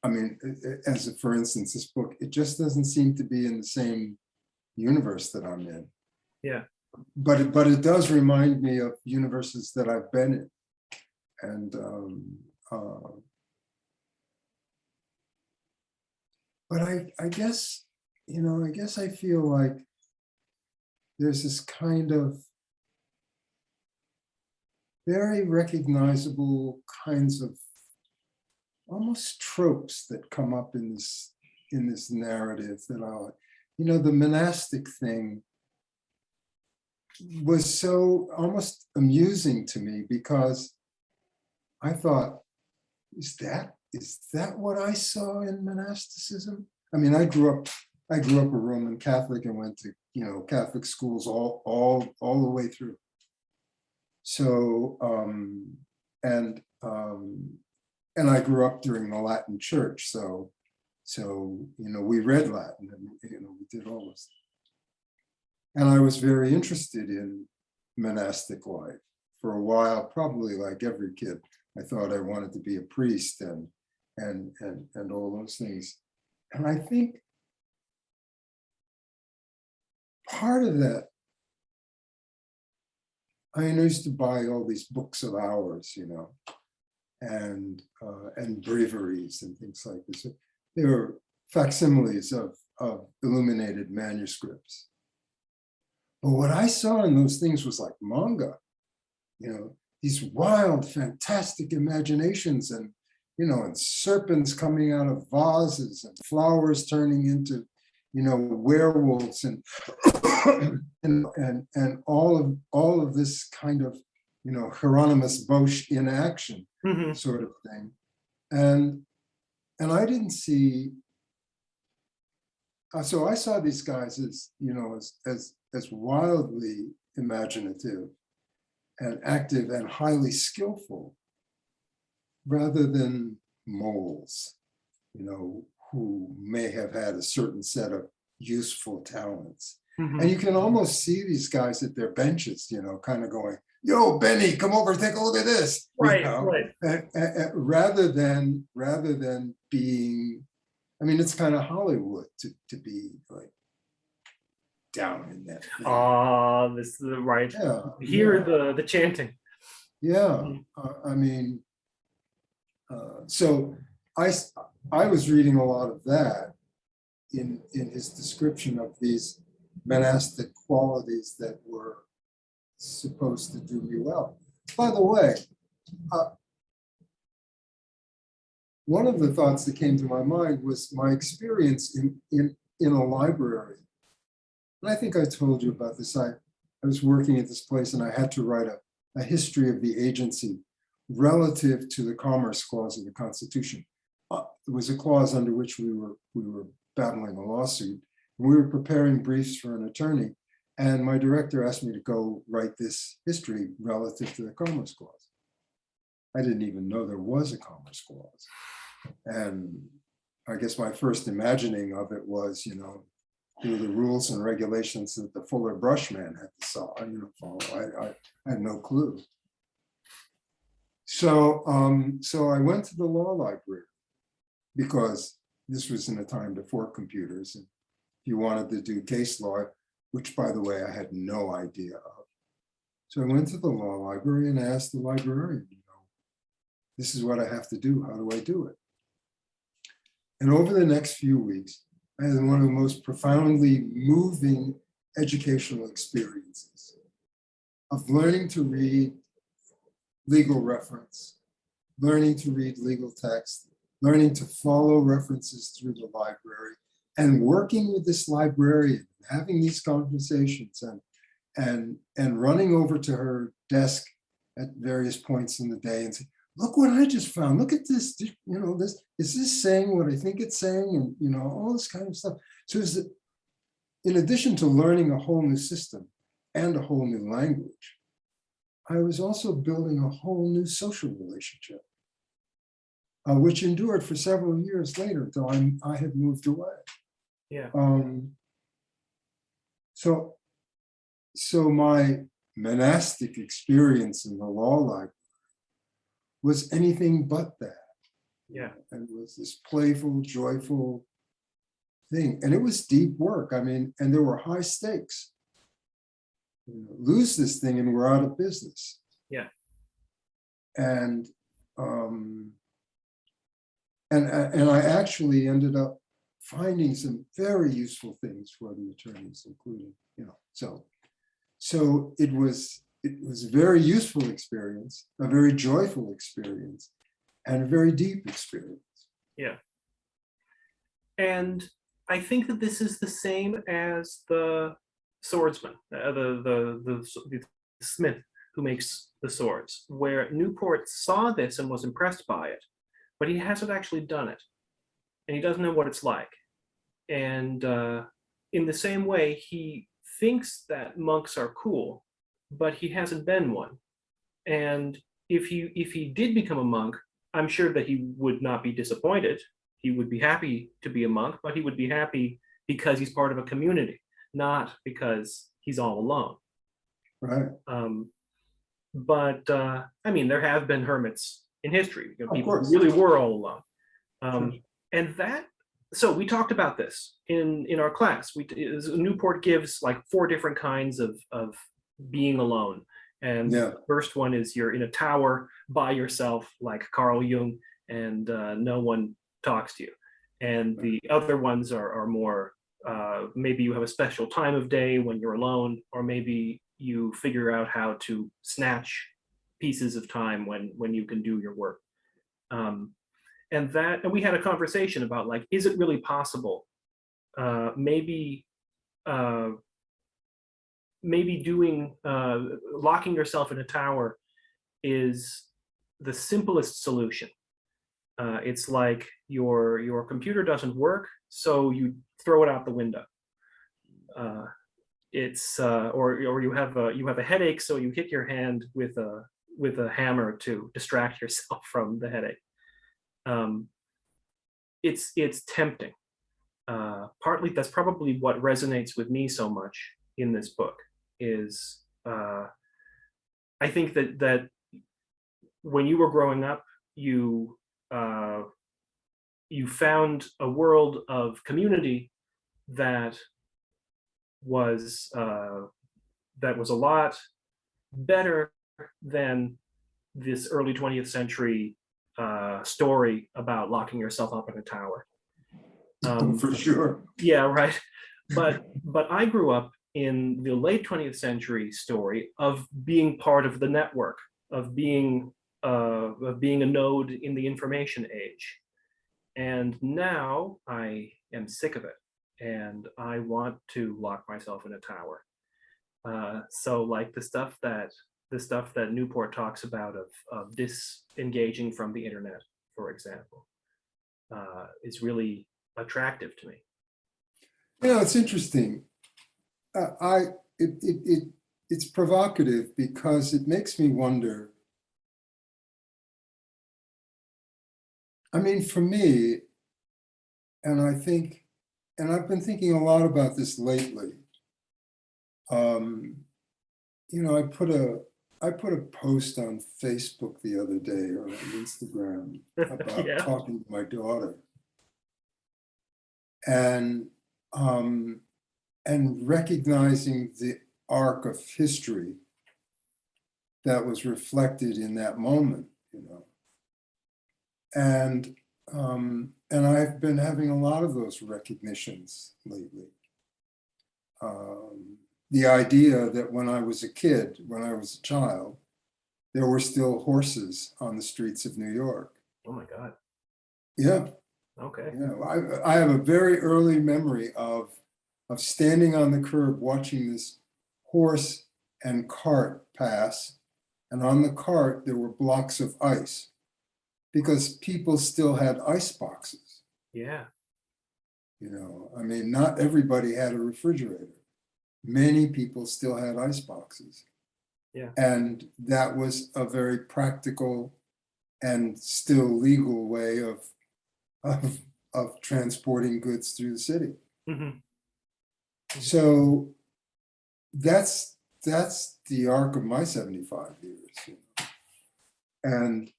I mean, for instance, this book, it just doesn't seem to be in the same universe that I'm in. Yeah. But it does remind me of universes that I've been in. And but I guess, I guess I feel like there's this kind of very recognizable kinds of almost tropes that come up in this narrative that are, the monastic thing was so almost amusing to me, because I thought, is that what I saw in monasticism? I mean, I grew up a Roman Catholic and went to, Catholic schools all the way through. So, and I grew up during the Latin Church. So, we read Latin and, we did all this. And I was very interested in monastic life for a while, probably like every kid. I thought I wanted to be a priest and all those things. And I think part of that, I used to buy all these books of hours, and breviaries and things like this. They were facsimiles of illuminated manuscripts. But what I saw in those things was like manga, these wild, fantastic imaginations, and and serpents coming out of vases, and flowers turning into, werewolves, and and all of this kind of, Hieronymus Bosch in action sort of thing, and I didn't see. So I saw these guys as, as wildly imaginative and active and highly skillful, rather than moles, who may have had a certain set of useful talents. And you can almost see these guys at their benches, kind of going, "Yo, Benny, come over, take a look at this." Right. And rather than being, I mean, it's kind of Hollywood to be like down in that thing. This is right. Yeah, Hear the chanting. Yeah, I mean, so I was reading a lot of that in his description of these monastic qualities that were supposed to do me well. By the way, one of the thoughts that came to my mind was my experience in a library. And I think I told you about this. I was working at this place and I had to write a history of the agency relative to the Commerce Clause of the Constitution. It was a clause under which we were battling a lawsuit. And we were preparing briefs for an attorney, and my director asked me to go write this history relative to the Commerce Clause. I didn't even know there was a Commerce Clause. And I guess my first imagining of it was, through the rules and regulations that the Fuller Brush man had to follow. I had no clue. So I went to the law library, because this was in a time before computers. And if you wanted to do case law, which by the way, I had no idea of. So I went to the law library and asked the librarian, this is what I have to do. How do I do it? And over the next few weeks, I had one of the most profoundly moving educational experiences of learning to read legal reference, learning to read legal text, learning to follow references through the library, and working with this librarian, having these conversations, and running over to her desk at various points in the day and say, "Look what I just found. Look at this. This is this saying what I think it's saying?" And all this kind of stuff. So in addition to learning a whole new system and a whole new language, I was also building a whole new social relationship, which endured for several years later until I had moved away. Yeah. So my monastic experience in the law library was anything but that. Yeah. And it was this playful, joyful thing. And it was deep work. I mean, and there were high stakes. Lose this thing and we're out of business. Yeah. And and I actually ended up finding some very useful things for the attorneys, including, so it was a very useful experience, a very joyful experience, and a very deep experience. Yeah. And I think that this is the same as the swordsman, the smith who makes the swords, where Newport saw this and was impressed by it, but he hasn't actually done it, and he doesn't know what it's like. And in the same way, he thinks that monks are cool, but he hasn't been one. And if he did become a monk, I'm sure that he would not be disappointed. He would be happy to be a monk, but he would be happy because he's part of a community, not because he's all alone. Right. But I mean, there have been hermits in history, Of people course. who really were all alone. Sure. And that, so we talked about this in our class. Newport gives like 4 different kinds of being alone. And Yeah. the first one is you're in a tower by yourself, like Carl Jung, and no one talks to you. And the other ones are more, maybe you have a special time of day when you're alone, or maybe you figure out how to snatch pieces of time when you can do your work. And we had a conversation about, like, is it really possible? Maybe doing locking yourself in a tower is the simplest solution. It's like your computer doesn't work, so you throw it out the window. Or you have a headache, so you hit your hand with a hammer to distract yourself from the headache. It's tempting. Partly that's probably what resonates with me so much in this book is I think that when you were growing up, you found a world of community that was a lot better than this early 20th century story about locking yourself up in a tower. For sure. Yeah, right. But I grew up in the late 20th century story of being part of the network, of being a node in the information age. And now I am sick of it, and I want to lock myself in a tower. So like the stuff that Newport talks about of disengaging from the internet, for example, is really attractive to me. It's interesting. It's provocative because it makes me wonder. I mean, for me, and I've been thinking a lot about this lately. I put a post on Facebook the other day, or on Instagram, about Yeah. talking to my daughter, and recognizing the arc of history that was reflected in that moment, and I've been having a lot of those recognitions lately. The idea that when I was a child, there were still horses on the streets of New York. Oh my God. Yeah. Okay. I have a very early memory of standing on the curb watching this horse and cart pass, and on the cart there were blocks of ice because people still had ice boxes. Yeah. I mean, not everybody had a refrigerator. Many people still had ice boxes. Yeah. And that was a very practical and still legal way of transporting goods through the city. Mm-hmm. So that's the arc of my 75 years. And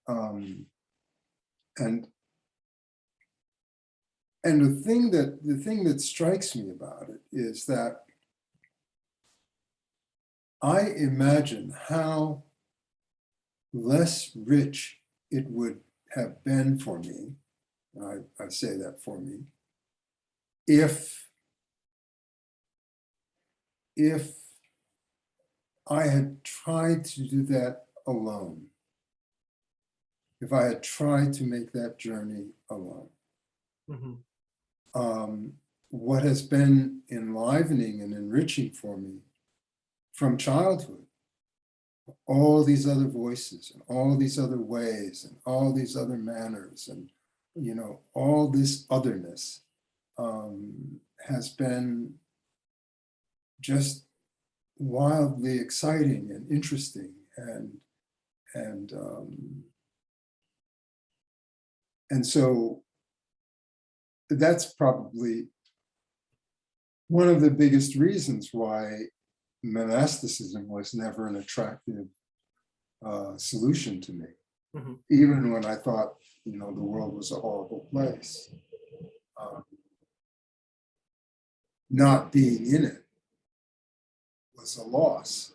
And the thing that strikes me about it is that I imagine how less rich it would have been for me, I say that for me, if I had tried to do that alone, if I had tried to make that journey alone. Mhm. What has been enlivening and enriching for me from childhood, all these other voices and all these other ways and all these other manners and, you know, all this otherness has been just wildly exciting and interesting and and so that's probably one of the biggest reasons why monasticism was never an attractive solution to me, Mhm. even when I thought, you know, the world was a horrible place. Um, Not being in it was a loss.